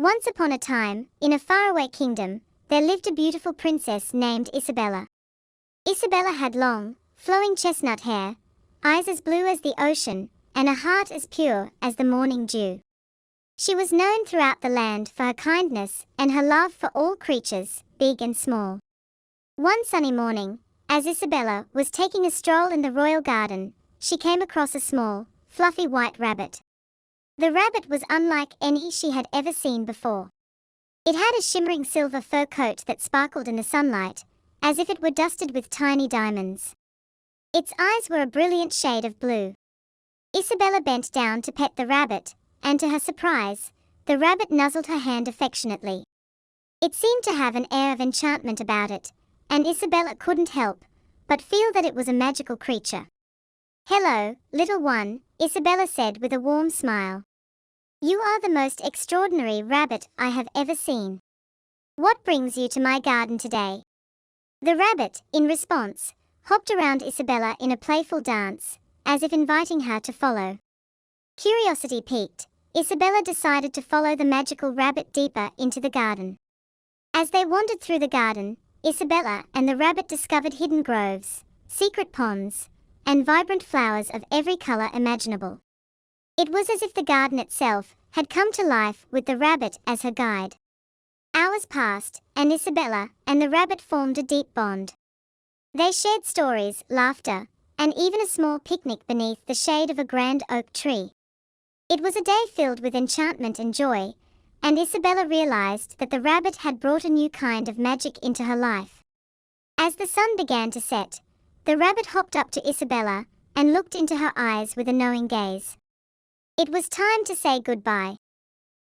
Once upon a time, in a faraway kingdom, there lived a beautiful princess named Isabella. Isabella had long, flowing chestnut hair, eyes as blue as the ocean, and a heart as pure as the morning dew. She was known throughout the land for her kindness and her love for all creatures, big and small. One sunny morning, as Isabella was taking a stroll in the royal garden, she came across a small, fluffy white rabbit. The rabbit was unlike any she had ever seen before. It had a shimmering silver fur coat that sparkled in the sunlight, as if it were dusted with tiny diamonds. Its eyes were a brilliant shade of blue. Isabella bent down to pet the rabbit, and to her surprise, the rabbit nuzzled her hand affectionately. It seemed to have an air of enchantment about it, and Isabella couldn't help but feel that it was a magical creature. "Hello, little one," Isabella said with a warm smile. "You are the most extraordinary rabbit I have ever seen. What brings you to my garden today?" The rabbit, in response, hopped around Isabella in a playful dance, as if inviting her to follow. Curiosity piqued, Isabella decided to follow the magical rabbit deeper into the garden. As they wandered through the garden, Isabella and the rabbit discovered hidden groves, secret ponds, and vibrant flowers of every color imaginable. It was as if the garden itself had come to life with the rabbit as her guide. Hours passed, and Isabella and the rabbit formed a deep bond. They shared stories, laughter, and even a small picnic beneath the shade of a grand oak tree. It was a day filled with enchantment and joy, and Isabella realized that the rabbit had brought a new kind of magic into her life. As the sun began to set, the rabbit hopped up to Isabella and looked into her eyes with a knowing gaze. It was time to say goodbye.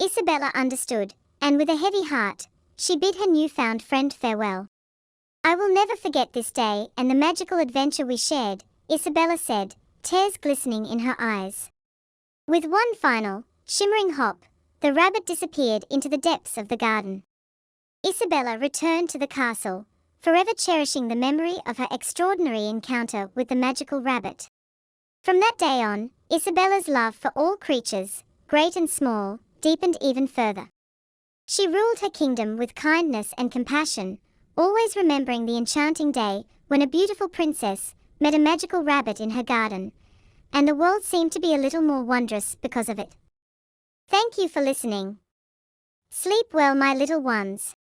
Isabella understood, and with a heavy heart, she bid her newfound friend farewell. "I will never forget this day and the magical adventure we shared," Isabella said, tears glistening in her eyes. With one final, shimmering hop, the rabbit disappeared into the depths of the garden. Isabella returned to the castle, forever cherishing the memory of her extraordinary encounter with the magical rabbit. From that day on, Isabella's love for all creatures, great and small, deepened even further. She ruled her kingdom with kindness and compassion, always remembering the enchanting day when a beautiful princess met a magical rabbit in her garden, and the world seemed to be a little more wondrous because of it. Thank you for listening. Sleep well, my little ones.